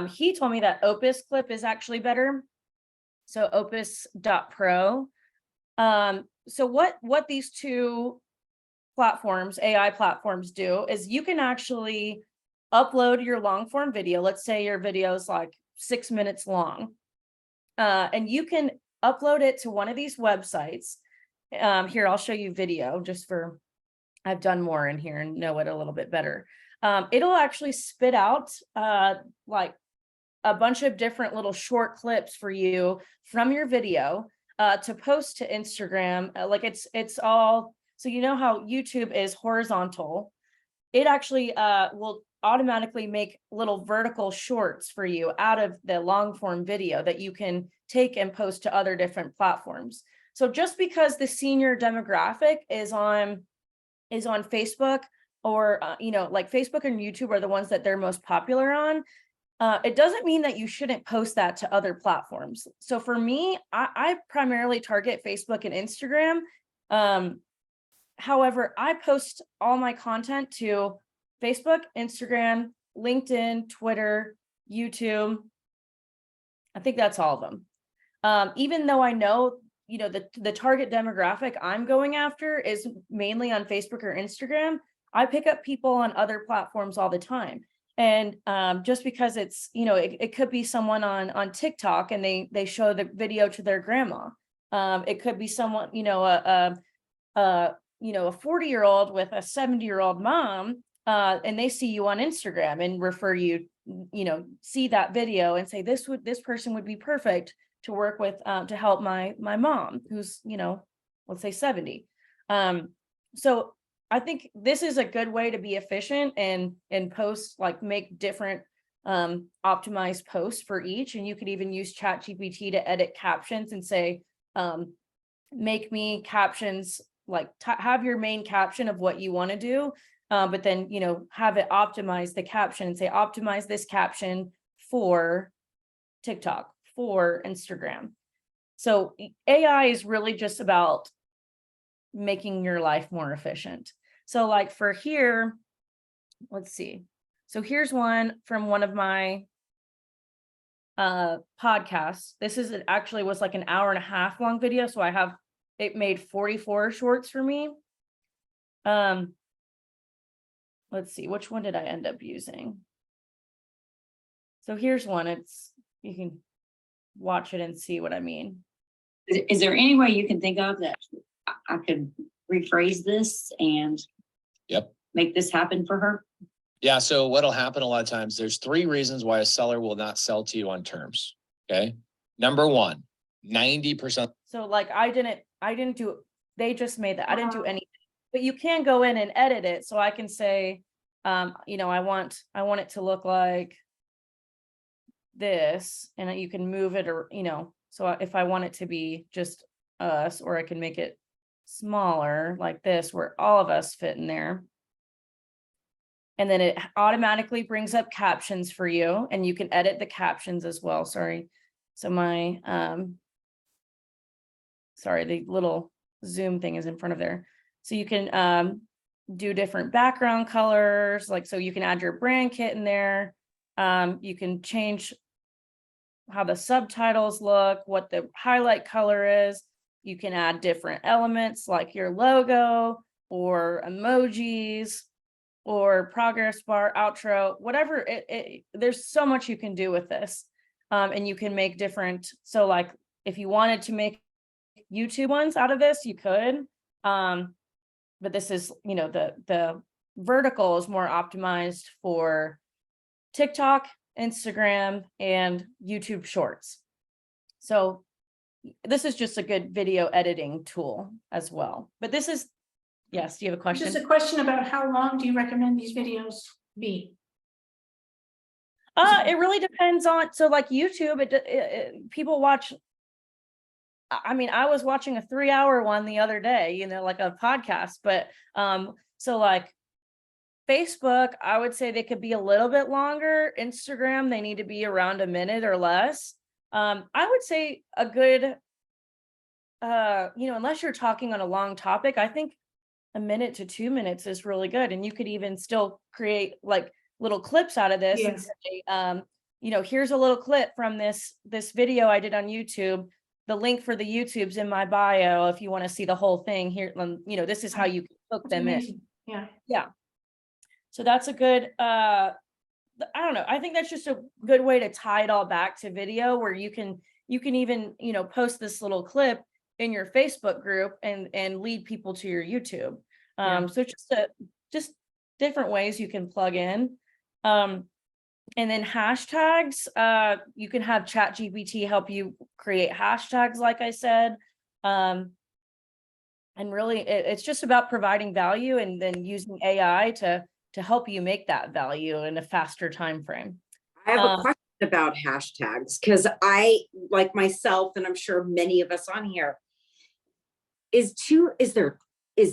He told me that Opus Clip is actually better. So opus.pro. So what these two platforms, AI platforms do is you can actually upload your long form video. Let's say your video is like 6 minutes long. And you can upload it to one of these websites. Here, I'll show you video I've done more in here and know it a little bit better. It'll actually spit out like a bunch of different little short clips for you from your video to post to Instagram. Like it's all, so you know how YouTube is horizontal. It actually will automatically make little vertical shorts for you out of the long form video that you can take and post to other different platforms. So just because the senior demographic is on Facebook or, like Facebook and YouTube are the ones that they're most popular on, it doesn't mean that you shouldn't post that to other platforms. So for me, I primarily target Facebook and Instagram. However, I post all my content to Facebook, Instagram, LinkedIn, Twitter, YouTube. I think that's all of them. Even though I know, the target demographic I'm going after is mainly on Facebook or Instagram, I pick up people on other platforms all the time. And just because it's, it could be someone on TikTok and they show the video to their grandma. It could be someone, a 40-year-old with a 70-year-old mom, and they see you on Instagram and refer you, see that video and say, this person would be perfect to work with, to help my mom who's, let's say 70. So I think this is a good way to be efficient and post, like make different optimized posts for each. And you could even use ChatGPT to edit captions and say, make me captions, like have your main caption of what you want to do. But then, have it optimize the caption and say, optimize this caption for TikTok, for Instagram. So AI is really just about making your life more efficient. So like for here, let's see. So here's one from one of my podcasts. This is actually was like an 1.5 hour long video. So it made 44 shorts for me. Let's see, which one did I end up using? So here's one. You can watch it and see what I mean. Is there any way you can think of that I could rephrase this and make this happen for her? Yeah. So what'll happen a lot of times, there's 3 reasons why a seller will not sell to you on terms. Okay. Number 1, 90%. So like I didn't do, they just made that. I didn't do anything, but you can go in and edit it. So I can say, I want it to look like this, and you can move it, or, so if I want it to be just us, or I can make it smaller like this, where all of us fit in there. And then it automatically brings up captions for you, and you can edit the captions as well. Sorry. So my, the little zoom thing is in front of there. So you can do different background colors, like, so you can add your brand kit in there. You can change how the subtitles look, what the highlight color is. You can add different elements like your logo or emojis or progress bar, outro, whatever. There's so much you can do with this. And you can make different, so like if you wanted to make YouTube ones out of this, you could. But this is, the vertical is more optimized for TikTok, Instagram, and YouTube Shorts. So this is just a good video editing tool as well. But this is, yes, do you have a question? Just a question about how long do you recommend these videos be? It really depends on, so like YouTube, people watch. I mean, I was watching a 3-hour one the other day, like a podcast, but so like Facebook, I would say they could be a little bit longer. Instagram, they need to be around a minute or less. I would say a good, unless you're talking on a long topic, I think 1 minute to 2 minutes is really good. And you could even still create like little clips out of this and say, here's a little clip from this video I did on YouTube. The link for the YouTube's in my bio. If you want to see the whole thing here, this is how you can hook them in. Yeah. So that's a good, I don't know. I think that's just a good way to tie it all back to video, where you can even, post this little clip in your Facebook group and lead people to your YouTube. So just different ways you can plug in. And then hashtags, you can have ChatGPT help you create hashtags, like I said. And really, it's just about providing value and then using AI to help you make that value in a faster time frame. I have a question about hashtags, because I, like myself, and I'm sure many of us on here,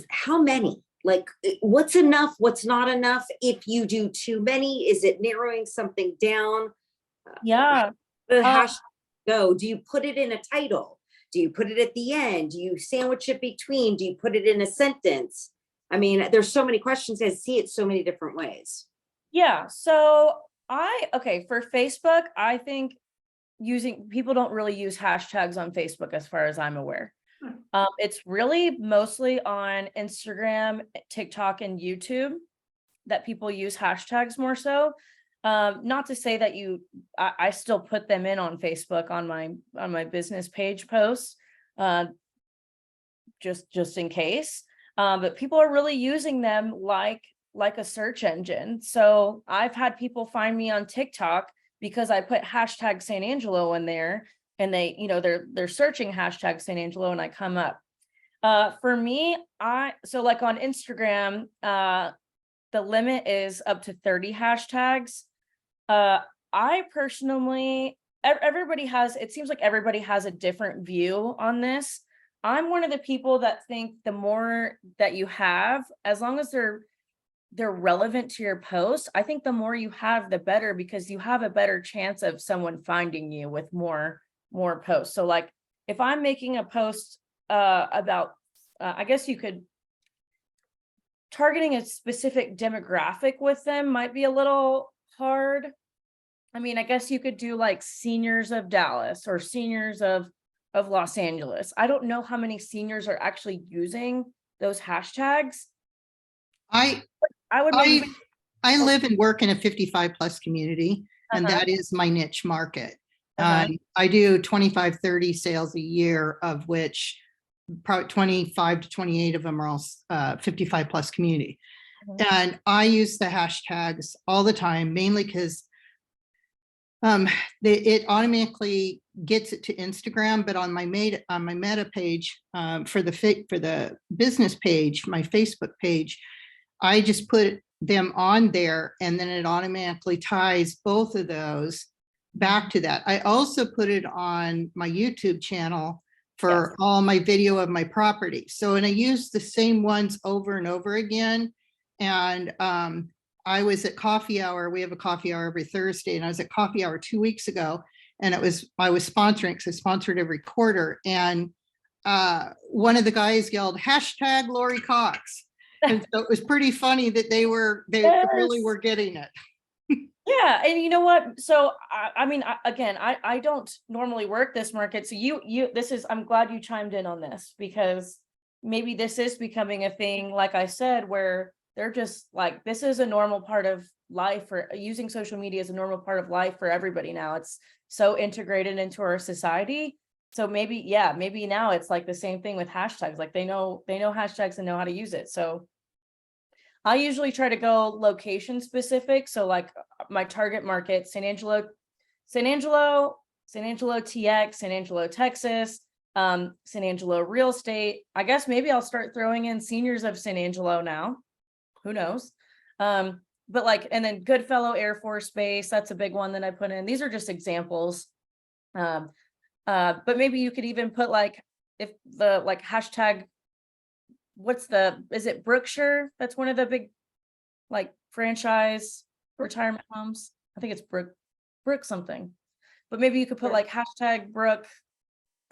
how many? Like, what's enough? What's not enough? If you do too many, is it narrowing something down? Yeah. The hashtag go. Do you put it in a title? Do you put it at the end? Do you sandwich it between? Do you put it in a sentence? I mean, there's so many questions. I see it so many different ways. Yeah. So for Facebook, I think people don't really use hashtags on Facebook as far as I'm aware. It's really mostly on Instagram, TikTok, and YouTube that people use hashtags more so. Not to say that I still put them in on Facebook on my business page posts, just in case. But people are really using them like a search engine. So I've had people find me on TikTok because I put hashtag San Angelo in there. And they, they're searching hashtag San Angelo, and I come up. For me, so like on Instagram, the limit is up to 30 hashtags. I personally, everybody has, it seems like everybody has a different view on this. I'm one of the people that think the more that you have, as long as they're relevant to your post, I think the more you have, the better, because you have a better chance of someone finding you with more posts. So like if I'm making a post about, I guess you could, targeting a specific demographic with them might be a little hard. I mean, I guess you could do like seniors of Dallas or seniors of Los Angeles. I don't know how many seniors are actually using those hashtags. I would maybe, I live and work in a 55+ community, and Uh-huh. that is my niche market. Uh-huh. I do 25, 30 sales a year, of which probably 25 to 28 of them are all 55+ community. Mhm. And I use the hashtags all the time, mainly because it automatically gets it to Instagram, but on my meta page, for the business page, my Facebook page, I just put them on there, and then it automatically ties both of those back to that. I also put it on my YouTube channel for all my video of my property. So, and I use the same ones over and over again. And I was at coffee hour. We have a coffee hour every Thursday, and I was at coffee hour 2 weeks ago, and I was sponsoring, because I sponsored every quarter. And one of the guys yelled, hashtag Lori Cox. And so it was pretty funny that they really were getting it. Yeah, and you know what? So I mean, again, I don't normally work this market. So I'm glad you chimed in on this, because maybe this is becoming a thing, like I said, where they're just like, this is a normal part of life, or using social media is a normal part of life for everybody now. It's so integrated into our society. So maybe now it's like the same thing with hashtags. Like they know hashtags and know how to use it. So I usually try to go location specific. So like my target market, San Angelo TX, San Angelo, Texas, San Angelo real estate. I guess maybe I'll start throwing in seniors of San Angelo now. Who knows? But like, and then Goodfellow Air Force Base, that's a big one that I put in. These are just examples. But maybe you could even put like, if the like hashtag, is it Brookshire? That's one of the big like franchise retirement homes. I think it's Brook something, but maybe you could put like hashtag Brookshire.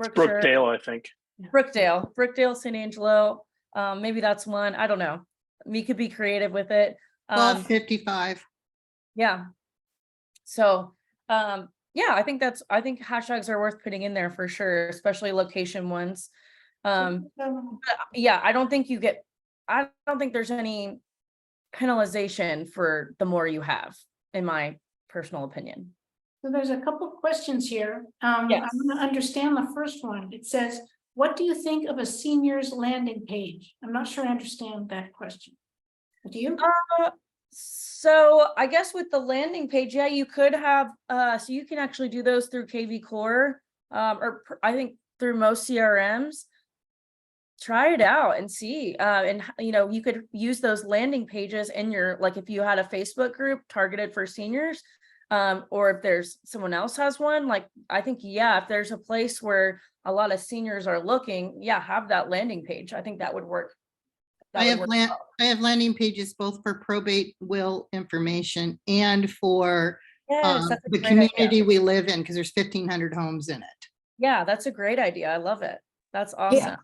Brookdale, I think. Brookdale, San Angelo. Maybe that's one. I don't know. We could be creative with it. 1255. Yeah. So, yeah, I think hashtags are worth putting in there for sure, especially location ones. Yeah, I don't think there's any penalization for the more you have, in my personal opinion. So there's a couple of questions here. I want to understand the first one. It says, what do you think of a seniors landing page? I'm not sure I understand that question. Do you? So I guess with the landing page, yeah, you could have, so you can actually do those through KV Core, or I think through most CRMs. Try it out and see. And you could use those landing pages in your, like if you had a Facebook group targeted for seniors, or if there's someone else has one, like I think, if there's a place where a lot of seniors are looking, have that landing page. I think that would work. I have landing pages both for probate will information and for the community we live in, because there's 1,500 homes in it. Yeah, that's a great idea. I love it. That's awesome.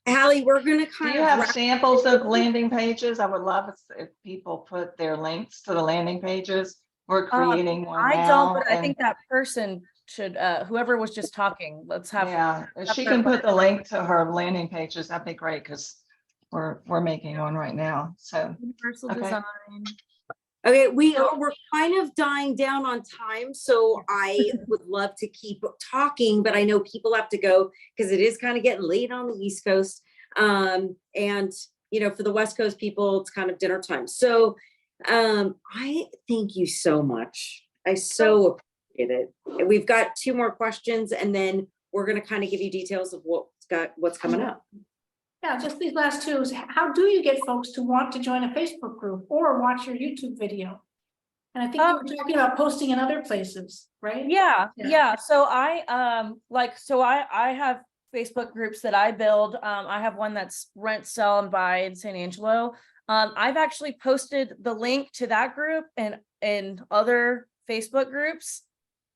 Hallie, we're going to Do you have samples of landing pages? I would love if people put their links to the landing pages. We're creating one I now. don't, but I think that person should, whoever was just talking, let's have. Yeah, if she can put the link to her landing pages, that'd be great, because we're making one right now. So Universal okay. design. Okay, we're kind of dying down on time, so I would love to keep talking, but I know people have to go because it is kind of getting late on the East Coast. And for the West Coast people, it's kind of dinner time. So I thank you so much. I so appreciate it. We've got 2 more questions, and then we're going to kind of give you details of what's coming up. Yeah, just these last 2. How do you get folks to want to join a Facebook group or watch your YouTube video? And I think you were talking about posting in other places, right? Yeah, Yeah. yeah. So I have Facebook groups that I build. I have one that's rent, sell, and buy in San Angelo. I've actually posted the link to that group and in other Facebook groups,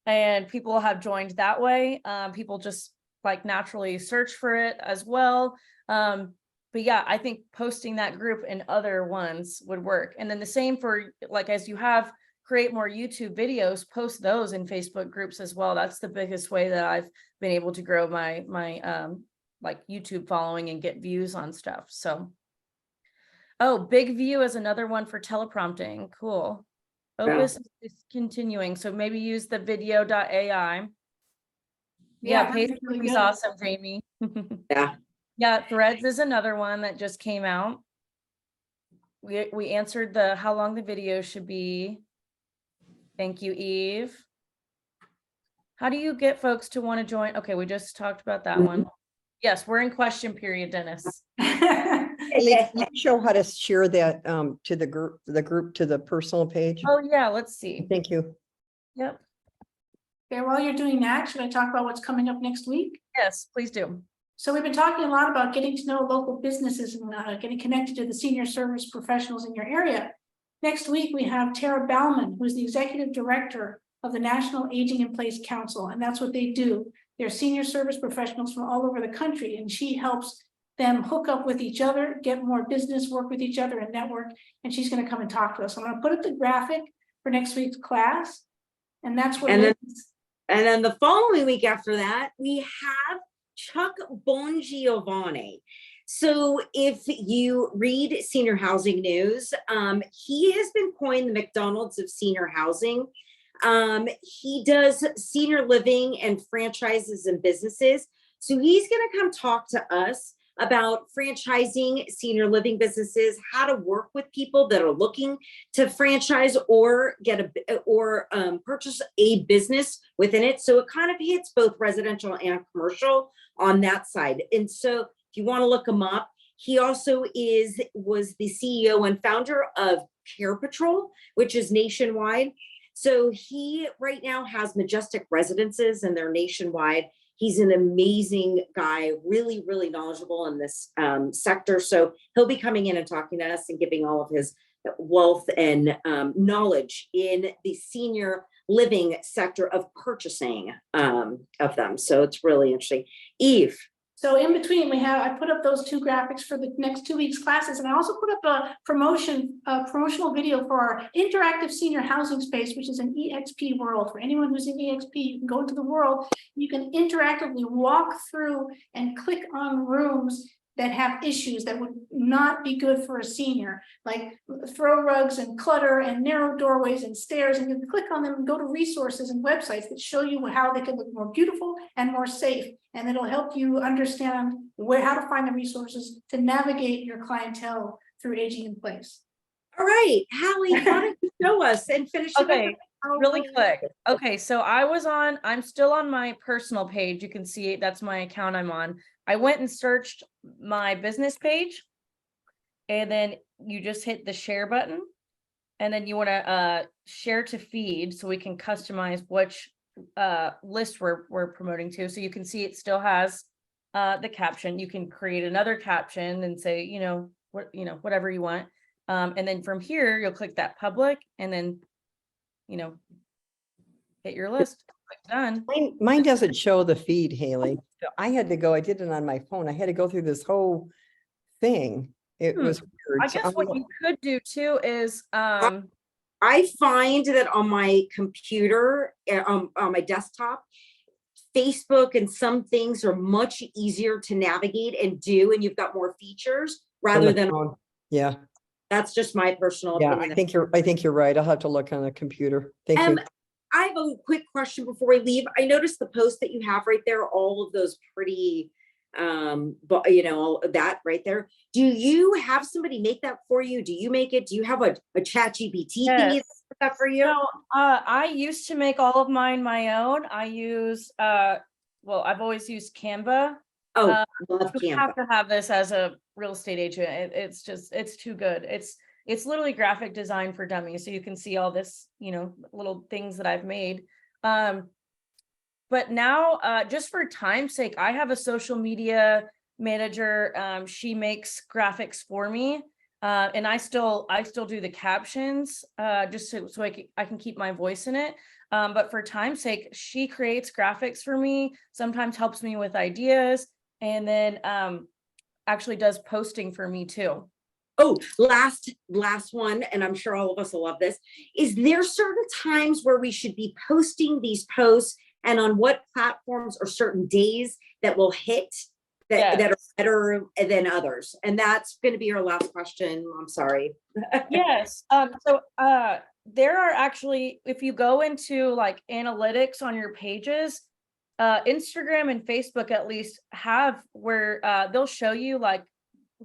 and people have joined that way. People just like naturally search for it as well. But yeah, I think posting that group and other ones would work. And then the same for like, as you have create more YouTube videos, post those in Facebook groups as well. That's the biggest way that I've been able to grow my like YouTube following and get views on stuff. So, oh, Big View is another one for teleprompting. Cool. Opus is continuing. So maybe use the video.ai. Yeah, that's Facebook really is good. awesome, Jamie. Yeah. Yeah, Threads is another one that just came out. We answered the how long the video should be. Thank you, Eve. How do you get folks to want to join? Okay, we just talked about that one. Yes, we're in question period, Dennis. Haley, can you show how to share that to the group to the personal page? Oh yeah, let's see. Thank you. Yep. Okay, while you're doing that, should I talk about what's coming up next week? Yes, please do. So we've been talking a lot about getting to know local businesses and getting connected to the senior service professionals in your area. Next week, we have Tara Bauman, who's the executive director of the National Aging in Place Council, and that's what they do. They're senior service professionals from all over the country, and she helps them hook up with each other, get more business, work with each other, and network. And she's going to come and talk to us. I'm going to put up the graphic for next week's class, and that's what it is. And then the following week after that, we have Chuck Bongiovanni. So if you read Senior Housing News, he has been coined the McDonald's of senior housing. He does senior living and franchises and businesses. So he's going to come talk to us about franchising senior living businesses, how to work with people that are looking to franchise or purchase a business within it. So it kind of hits both residential and commercial on that side. And so if you want to look him up, he also was the CEO and founder of Care Patrol, which is nationwide. So he right now has Majestic Residences, and they're nationwide. He's an amazing guy, really, really knowledgeable in this sector. So he'll be coming in and talking to us and giving all of his wealth and knowledge in the senior living sector of purchasing of them. So it's really interesting. Eve. So in between, I put up those two graphics for the next 2 weeks classes, and I also put up a promotional video for our interactive senior housing space, which is an eXp world. For anyone who's in eXp, you can go into the world, you can interactively walk through and click on rooms that have issues that would not be good for a senior, like throw rugs and clutter and narrow doorways and stairs, and you can click on them and go to resources and websites that show you how they can look more beautiful and more safe. And it'll help you understand how to find the resources to navigate your clientele through aging in place. All right, Halle, why don't you show us and finish it Okay, up? really quick. Okay, so I'm still on my personal page. You can see that's my account I'm on. I went and searched my business page, and then you just hit the share button, and then you want to share to feed so we can customize which list we're promoting to. So you can see it still has the caption. You can create another caption and say, whatever you want. And then from here, you'll click that public, and then, hit your list. Click done. Mine doesn't show the feed, Haley. So I did it on my phone. I had to go through this whole thing. It was weird. I guess what you could do too is I find that on my computer, on my desktop, Facebook and some things are much easier to navigate and do, and you've got more features rather than phone. Yeah. That's just my personal opinion. I think you're right. I'll have to look on a computer. Thank you. I have a quick question before we leave. I noticed the post that you have right there, all of those pretty, that right there. Do you have somebody make that for you? Do you make it? Do you have a chat GPT thingy that for you? No, I used to make all of mine my own. I use, I've always used Canva. Oh, love you Canva. have to have this as a real estate agent. It's too good. it's literally graphic design for dummies. So you can see all this, little things that I've made. But now, just for time's sake, I have a social media manager. She makes graphics for me. And I still do the captions, just so I can keep my voice in it. But for time's sake, she creates graphics for me, sometimes helps me with ideas, and then actually does posting for me too. Oh, last one, and I'm sure all of us will love this. Is there certain times where we should be posting these posts, and on what platforms or certain days that will hit that are better than others? And that's going to be our last question. I'm sorry. Yes. So there are actually, if you go into like analytics on your pages, Instagram and Facebook at least have where they'll show you like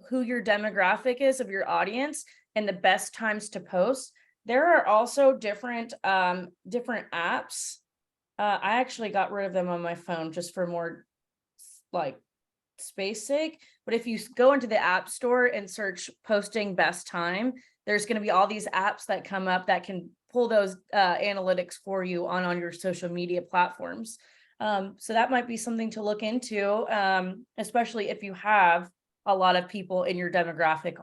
who your demographic is of your audience and the best times to post. There are also different apps. I actually got rid of them on my phone just for more like space sake. But if you go into the app store and search posting best time, there's going to be all these apps that come up that can pull those analytics for you on your social media platforms. So that might be something to look into, especially if you have a lot of people in your demographic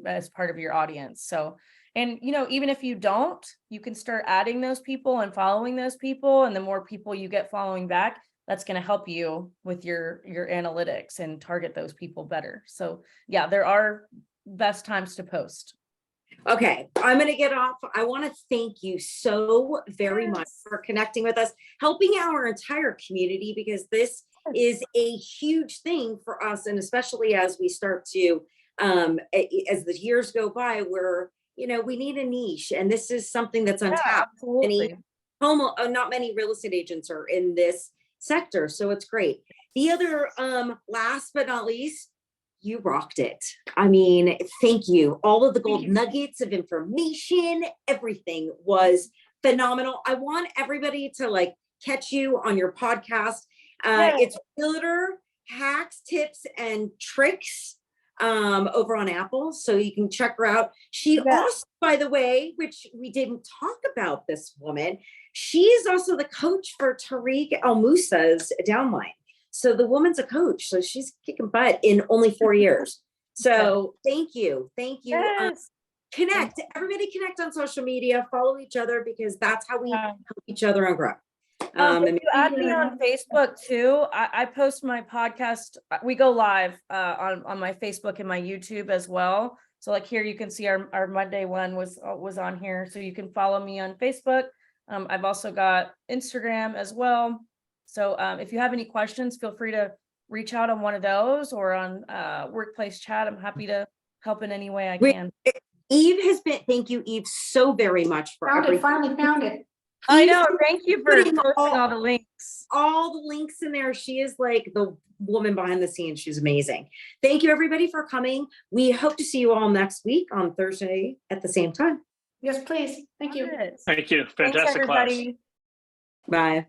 as part of your audience. So, and even if you don't, you can start adding those people and following those people, and the more people you get following back, that's going to help you with your analytics and target those people better. So yeah, there are best times to post. Okay, I'm going to get off. I want to thank you so very much for connecting with us, helping our entire community, because this is a huge thing for us. And especially as we start to, as the years go by, where, we need a niche, and this is something that's untapped. Absolutely. Not many real estate agents are in this sector. So it's great. The other, last but not least, you rocked it. I mean, thank you. All of the gold nuggets of information, everything was phenomenal. I want everybody to catch you on your podcast. It's Realtor Hacks, Tips, and Tricks over on Apple. So you can check her out. She also, by the way, which we didn't talk about this woman, she is also the coach for Tariq El Musa's downline. So the woman's a coach, so she's kicking butt in only 4 years. So thank you. Yes. Everybody connect on social media, follow each other, because that's how we help each other and grow. If you add me on Facebook too, I post my podcast. We go live on my Facebook and my YouTube as well. So like here, you can see our Monday one was on here. So you can follow me on Facebook. I've also got Instagram as well. So if you have any questions, feel free to reach out on one of those or on workplace chat. I'm happy to help in any way I can. Thank you, Eve, so very much for Finally found it. I know. Thank you for posting all the links. All the links in there. She is like the woman behind the scenes. She's amazing. Thank you, everybody, for coming. We hope to see you all next week on Thursday at the same time. Yes, please. Thank you. Thank you. Thanks, Fantastic class. everybody. Bye.